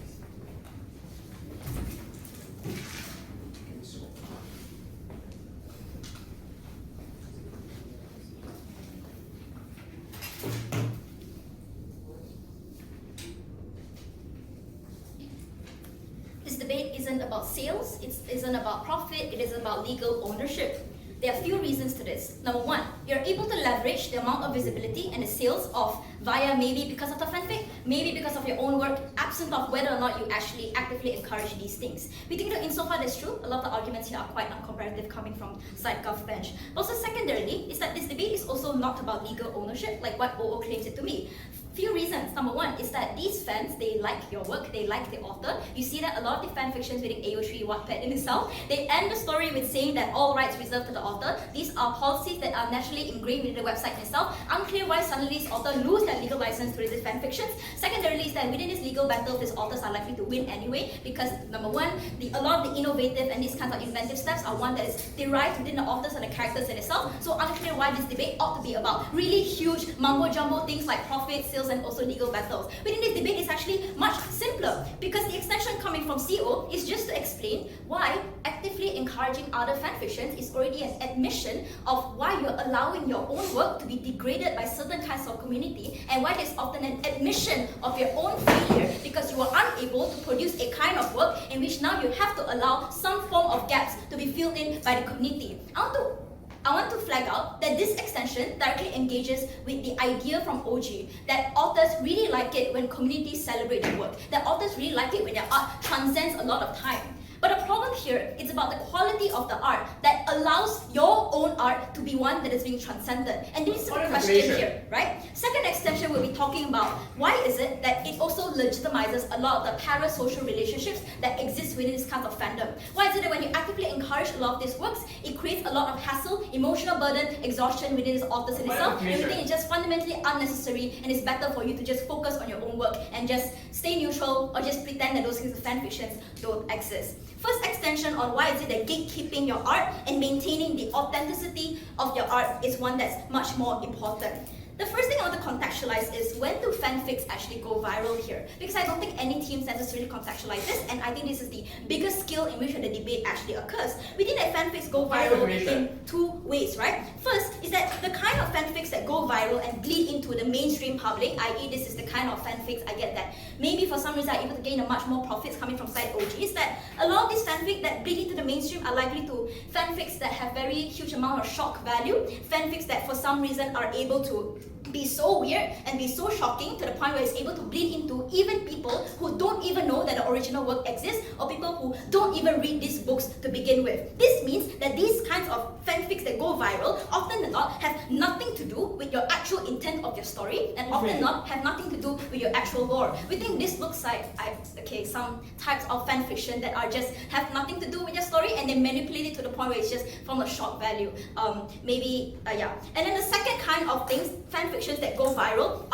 This debate isn't about sales, it isn't about profit, it isn't about legal ownership. There are a few reasons to this. Number one, you're able to leverage the amount of visibility and the sales of via maybe because of the fanfic, maybe because of your own work, absent of whether or not you actually actively encourage these things. We think that insofar that's true, a lot of the arguments here are quite non-comparative coming from side gov bench. But also secondarily, is that this debate is also not about legal ownership, like what OO claims it to be. Few reasons. Number one is that these fans, they like your work, they like the author. You see that a lot of the fan fictions within AO3 Wattpad in itself, they end the story with saying that all rights reserved to the author. These are policies that are naturally ingrained within the website itself. Unclear why suddenly this author lose their legal license to release fan fictions. Secondarily is that within this legal battle, these authors are likely to win anyway because number one, a lot of the innovative and these kinds of inventive steps are one that is derived within the authors and the characters in itself. So unclear why this debate ought to be about really huge mumbo jumbo things like profit, sales, and also legal battles. Within this debate, it's actually much simpler because the extension coming from CO is just to explain why actively encouraging other fanfictions is already an admission of why you're allowing your own work to be degraded by certain kinds of community, and why there's often an admission of your own failure because you are unable to produce a kind of work in which now you have to allow some form of gaps to be filled in by the community. I want to flag out that this extension directly engages with the idea from OG that authors really like it when communities celebrate their work, that authors really like it when their art transcends a lot of time. But the problem problem here is about the quality of the art that allows your own art to be one that is being transcended. And this is the question here, right? Second extension, we'll be talking about why is it that it also legitimizes a lot of the parasocial relationships that exist within this kind of fandom. Why is it that when you actively encourage a lot of these works, it creates a lot of hassle, emotional burden, exhaustion within these authors in itself. Everything is just fundamentally unnecessary, and it's better for you to just focus on your own work and just stay neutral or just pretend that those kinds of fan fictions don't exist. First extension on why is it that gatekeeping your art and maintaining the authenticity of your art is one that's much more important. The first thing I want to contextualize is when do fanfics actually go viral here? Because I don't think any teams necessarily contextualize this, and I think this is the biggest skill in which the debate actually occurs. We think that fanfics go viral in two ways, right? First is that the kind of fanfics that go viral and bleed into the mainstream public, i.e. this is the kind of fanfics I get that maybe for some reason I'm able to gain a much more profits coming from side OGs, that a lot of these fanfics that bleed into the mainstream are likely to fanfics that have very huge amount of shock value, fanfics that for some reason are able to be so weird and be so shocking to the point where it's able to bleed into even people who don't even know that the original work exists, or people who don't even read these books to begin with. This means that these kinds of fanfics that go viral often than not have nothing to do with your actual intent of your story, and often not have nothing to do with your actual lore. We think this looks like some types of fanfiction that are just have nothing to do with your story, and they manipulate it to the point where it's just from a shock value. And then the second kind of things, fanfiction that go viral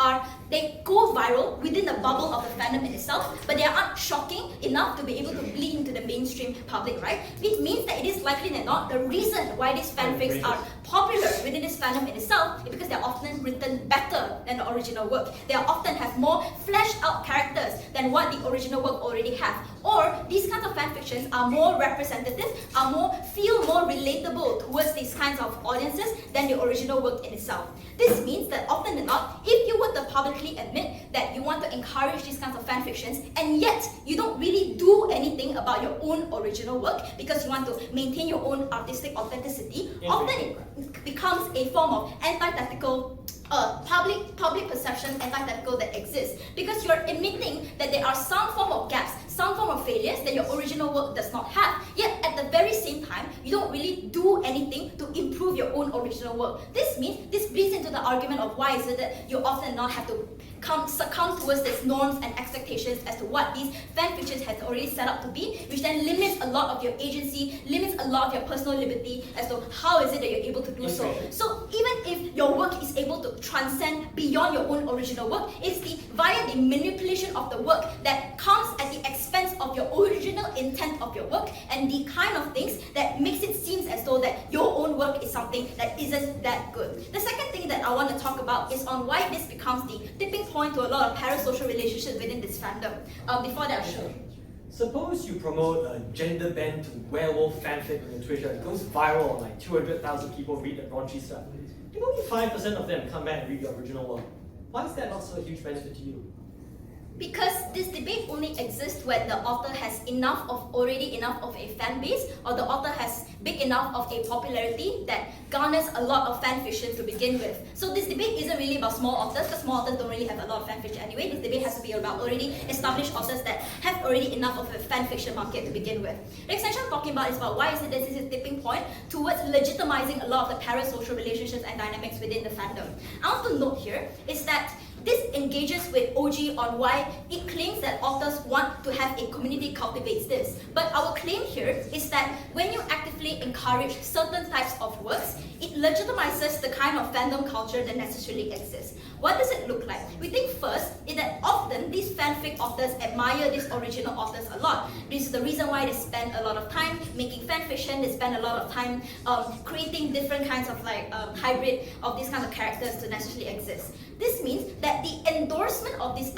they go viral within the bubble of the fandom in itself, but they aren't shocking enough to be able to bleed into the mainstream public, right? It means that it is likely than not the reason why these fanfics are popular within this fandom in itself is because they're often written better than the original work. They often have more fleshed out characters than what the original work already have. Or these kinds of fanfictions are more representative, feel more relatable towards these kinds of audiences than the original work in itself. This means that often than not, if you were to publicly admit that you want to encourage these kinds of fanfictions, and yet you don't really do anything about your own original work because you want to maintain your own artistic authenticity, often it becomes a form of antithetical public perception antithetical that exists, because you're admitting that there are some form of gaps, some form of failures that your original work does not have, yet at the very same time you don't really do anything to improve your own original work. This means this bleeds into the argument of why is it that you often not have to succumb towards these norms and expectations as to what these fanfictions has already set up to be, which then limits a lot of your agency, limits a lot of your personal liberty as to how is it that you're able to do so. So even if your work is able to transcend beyond your own original work, it's via the manipulation of the work that comes at the expense of your original intent of your work, and the kind of things that makes it seem as though that your own work is something that isn't that good. The second thing that I want to talk about is on why this becomes the tipping point to a lot of parasocial relationships within this fandom. Before that, I'll show. Suppose you promote a gender bend to werewolf fanfic on your Twitter. It goes viral, like 200,000 people read the raunchy stuff. And only 5% of them come back and read the original work. Why is that not so a huge benefit to you? Because this debate only exists when the author has already enough of a fan base, or the author has big enough of a popularity that garners a lot of fan fiction to begin with. So this debate isn't really about small authors, because small authors don't really have a lot of fan fiction anyway. This debate has to be about already established authors that have already enough of a fan fiction market to begin with. The extension I'm talking about is about why is it that this is a tipping point towards legitimizing a lot of the parasocial relationships and dynamics within the fandom. I want to note here is that this engages with OG on why it claims that authors want to have a community cultivates this. But our claim here is that when you actively encourage certain types of works, it legitimizes the kind of fandom culture that necessarily exists. What does it look like? We think first is that often these fanfic authors admire these original authors a lot. This is the reason why they spend a lot of time making fanfiction, they spend a lot of time creating different kinds of hybrid of these kinds of characters to necessarily exist. This means that the endorsement of this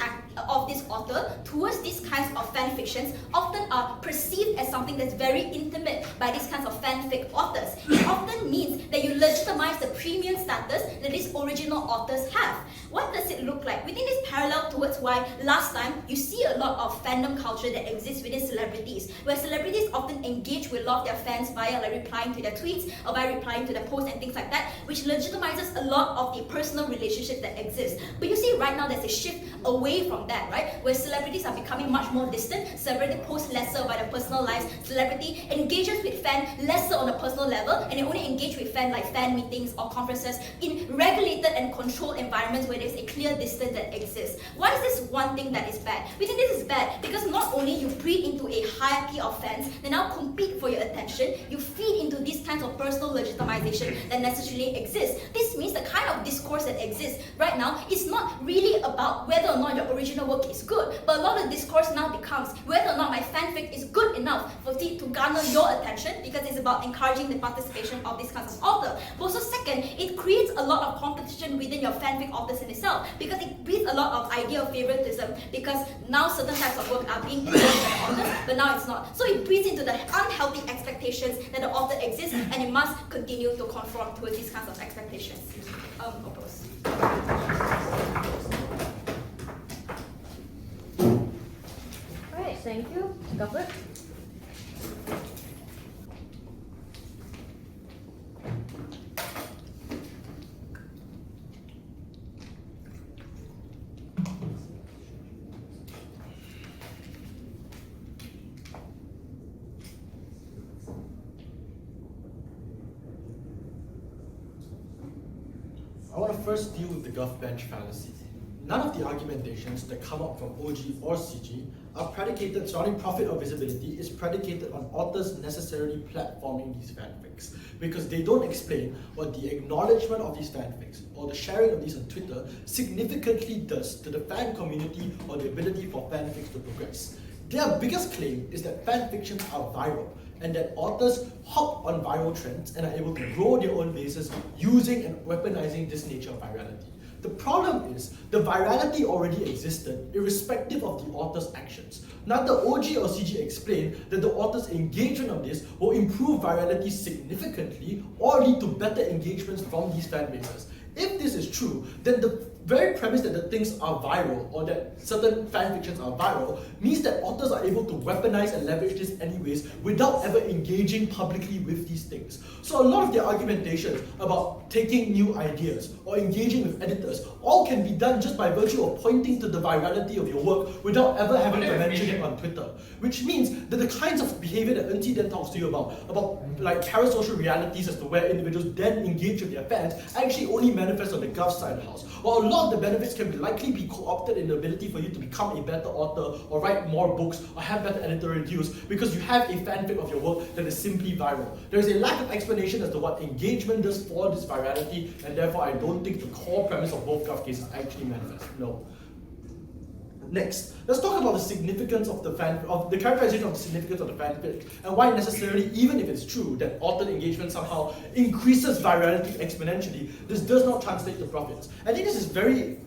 author towards these kinds of fanfictions often are perceived as something that's very intimate by these kinds of fanfic authors. It often means that you legitimize the premium status that these original authors have. What does it look like? We think it's parallel towards why last time you see a lot of fandom culture that exists within celebrities, where celebrities often engage with a lot of their fans via like replying to their tweets or by replying to their posts and things like that, which legitimizes a lot of the personal relationship that exists. But you see right now there's a shift away from that, right? Where celebrities are becoming much more distant, celebrity posts lesser about their personal lives, celebrity engages with fan lesser on a personal level, and they only engage with fan like fan meetings or conferences in regulated and controlled environments where there's a clear distance that exists. Why is this one thing that is bad? We think this is bad because not only you breed into a hierarchy of fans, they now compete for your attention, you feed into these kinds of personal legitimization that necessarily exists. This means the kind of discourse that exists right now is not really about whether or not your original work is good, but a lot of discourse now becomes whether or not my fanfic is good enough for it to garner your attention, because it's about encouraging the participation of these kinds of authors. But also second, it creates a lot of competition within your fanfic authors in itself, because it breeds a lot of idea of favoritism, because now certain types of work are being produced by the authors, but now it's not. So it breeds into the unhealthy expectations that the author exists, and it must continue to conform to these kinds of expectations. Oppose. Alright, thank you. Governor? I want to first deal with the gov bench fallacy. None of the argumentations that come up from OG or CG are predicated surrounding profit or visibility is predicated on authors necessarily platforming these fanfics, because they don't explain what the acknowledgement of these fanfics or the sharing of these on Twitter significantly does to the fan community or the ability for fanfics to progress. Their biggest claim is that fanfictions are viral, and that authors hop on viral trends and are able to grow their own bases using and weaponizing this nature of virality. The problem is, the virality already existed irrespective of the author's actions. Neither OG or CG explain that the author's engagement on this will improve virality significantly or lead to better engagements from these fan bases. If this is true, then the very premise that the things are viral or that certain fanfictions are viral means that authors are able to weaponize and leverage this anyways without ever engaging publicly with these things. So a lot of their argumentation about taking new ideas or engaging with editors all can be done just by virtue of pointing to the virality of your work without ever having to mention it on Twitter. Which means that the kinds of behavior that Ern See then talks to you about like parasocial realities as to where individuals then engage with their fans actually only manifest on the gov side of the house. While a lot of the benefits can likely be co-opted in the ability for you to become a better author or write more books or have better editorial deals because you have a fanfic of your work that is simply viral. There is a lack of explanation as to what engagement does for this virality, and therefore I don't think the core premise of both gov cases actually manifest. No. Next, let's talk about the significance of the characterization of the significance of the fanfic and why necessarily, even if it's true that author engagement somehow increases virality exponentially, this does not translate to profits. I think this is very,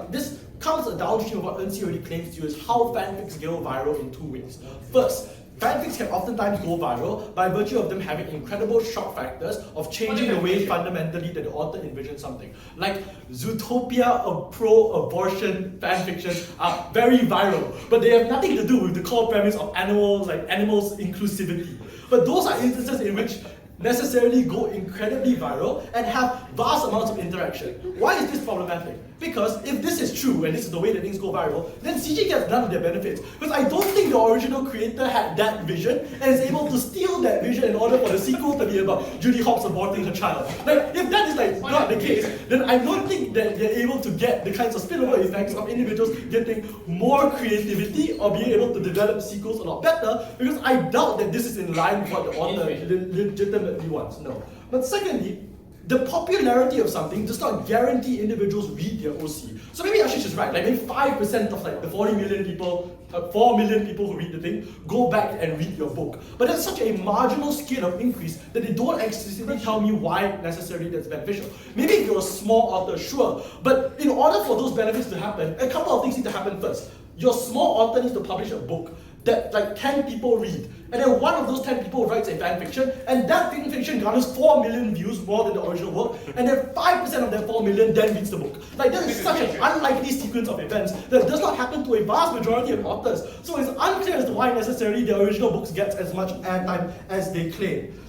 this comes downstream of what Ern See already claims to you is how fanfics go viral in two ways. First, fanfics can oftentimes go viral by virtue of them having incredible shock factors of changing the way fundamentally that the author envisions something. Like Zootopia pro-abortion fanfictions are very viral, but they have nothing to do with the core premise of animals inclusivity. But those are instances in which necessarily go incredibly viral and have vast amounts of interaction. Why is this problematic? Because if this is true and this is the way that things go viral, then CG gets none of their benefits. Because I don't think the original creator had that vision and is able to steal that vision in order for the sequel to be about Judy Hopps aborting her child. Like, if that is not the case, then I don't think that they're able to get the kinds of spillover effects of individuals getting more creativity or being able to develop sequels a lot better, because I doubt that this is in line with what the author legitimately wants. No. But secondly, the popularity of something does not guarantee individuals read their OC. So maybe Ashish is right, like maybe 5% of the 40 million people, 4 million people who read the thing, go back and read your book. But that's such a marginal scale of increase that they don't explicitly tell me why necessarily that's beneficial. Maybe if you're a small author, sure, but in order for those benefits to happen, a couple of things need to happen first. Your small author needs to publish a book. that like 10 people read, and then one of those 10 people writes a fan fiction, and that fan fiction garners 4 million views more than the original work, and then 5% of that 4 million then reads the book. Like that is such an unlikely sequence of events that does not happen to a vast majority of authors. So it's unclear as to why necessarily the original books get as much airtime as they claim.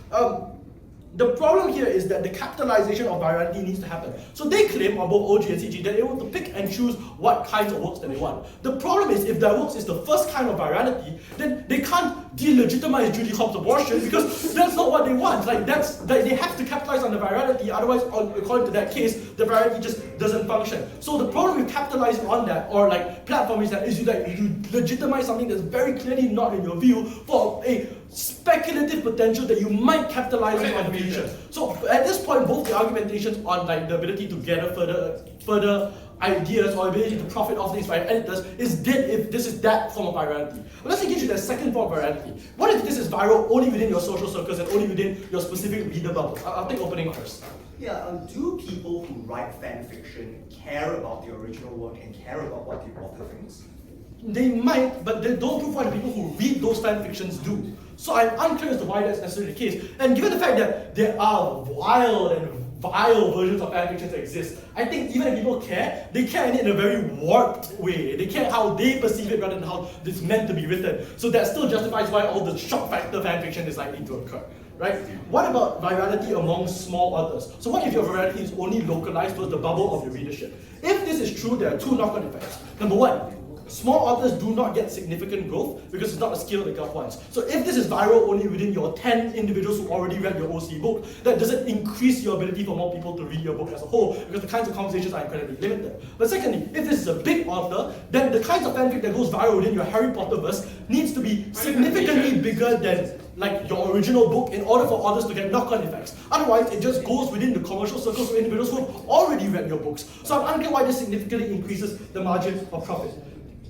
The problem here is that the capitalization of virality needs to happen. So they claim on both OG and CG they're able to pick and choose what kinds of works that they want. The problem is if their works is the first kind of virality, then they can't delegitimize Judy Hopps' abortion because that's not what they want. Like they have to capitalize on the virality, otherwise according to that case, the virality just doesn't function. So the problem with capitalizing on that or like platform is that you legitimize something that's very clearly not in your view for a speculative potential that you might capitalize on in the future. So at this point, both the argumentations on like the ability to gather further ideas or ability to profit off things by editors is dead if this is that form of virality. But let's engage with the second form of virality. What if this is viral only within your social circles and only within your specific reader bubble? I'll take opening first. Yeah, do people who write fan fiction care about the original work and care about what the author thinks? They might, but they don't prove why the people who read those fan fictions do. So I'm unclear as to why that's necessarily the case. And given the fact that there are wild and vile versions of fan fictions that exist, I think even if people care, they care in a very warped way. They care how they perceive it rather than how it's meant to be written. So that still justifies why all the shock factor fan fiction is likely to occur. Right? What about virality among small authors? So what if your virality is only localized towards the bubble of your readership? If this is true, there are two knock-on effects. Number one, small authors do not get significant growth because it's not a scale the Gov wants. So if this is viral only within your 10 individuals who already read your OC book, that doesn't increase your ability for more people to read your book as a whole because the kinds of conversations are incredibly limited. But secondly, if this is a big author, then the kinds of fanfic that goes viral within your Harry Potter verse needs to be significantly bigger than like your original book in order for others to get knock-on effects. Otherwise, it just goes within the commercial circles of individuals who have already read your books. So I'm unclear why this significantly increases the margin of profit.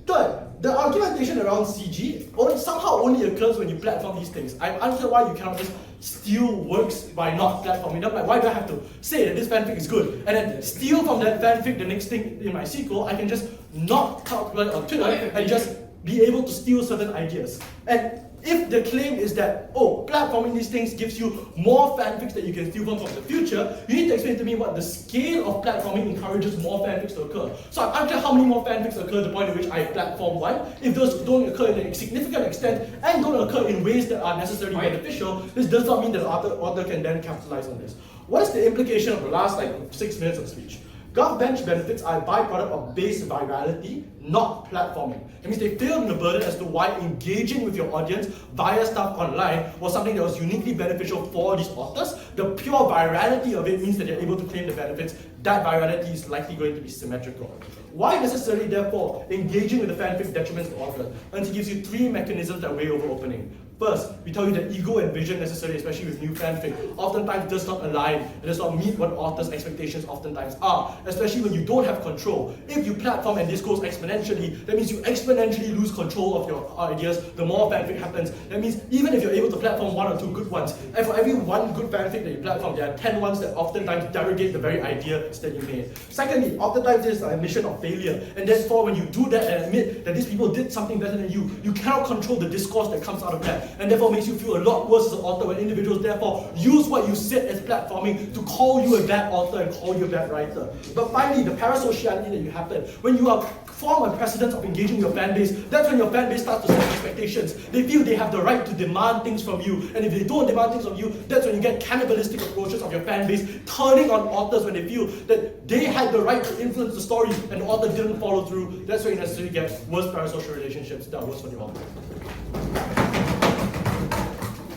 Third, the argumentation around CG somehow only occurs when you platform these things. I'm unclear why you cannot just steal works by not platforming them. Like, why do I have to say that this fanfic is good and then steal from that fanfic the next thing in my sequel? I can just not calculate on Twitter and just be able to steal certain ideas. And if the claim is that, oh, platforming these things gives you more fanfics that you can steal from the future, you need to explain to me what the scale of platforming encourages more fanfics to occur. So I'm unclear how many more fanfics occur at the point at which I platform one. If those don't occur in a significant extent and don't occur in ways that are necessarily beneficial, this does not mean that the author can then capitalize on this. What is the implication of the last 6 minutes of speech? Gov bench benefits are a byproduct of base virality, not platforming. It means they failed in the burden as to why engaging with your audience via stuff online was something that was uniquely beneficial for these authors. The pure virality of it means that they're able to claim the benefits. That virality is likely going to be symmetrical. Why necessarily, therefore, engaging with the fanfic detriments the author? Ern See gives you 3 mechanisms that weigh over opening. First, we tell you that ego and vision necessary, especially with new fanfic, oftentimes does not align and does not meet what authors' expectations oftentimes are, especially when you don't have control. If you platform and this goes exponentially, that means you exponentially lose control of your ideas the more fanfic happens. That means even if you're able to platform 1 or 2 good ones, and for every 1 good fanfic that you platform, there are 10 ones that oftentimes derogate the very idea that you made. Secondly, oftentimes there's a mission of failure, and therefore when you do that and admit that these people did something better than you, you cannot control the discourse that comes out of that. And therefore makes you feel a lot worse as an author when individuals therefore use what you said as platforming to call you a bad author and call you a bad writer. But finally, the parasociality that you happen, when you form a precedent of engaging your fan base, that's when your fan base starts to set expectations. They feel they have the right to demand things from you, and if they don't demand things from you, that's when you get cannibalistic approaches of your fan base, turning on authors when they feel that they had the right to influence the story and the author didn't follow through. That's when you necessarily get worse parasocial relationships that are worse for the author.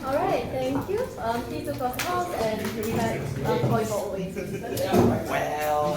Alright, thank you. Please do cross the house and relax. Going for always. Well.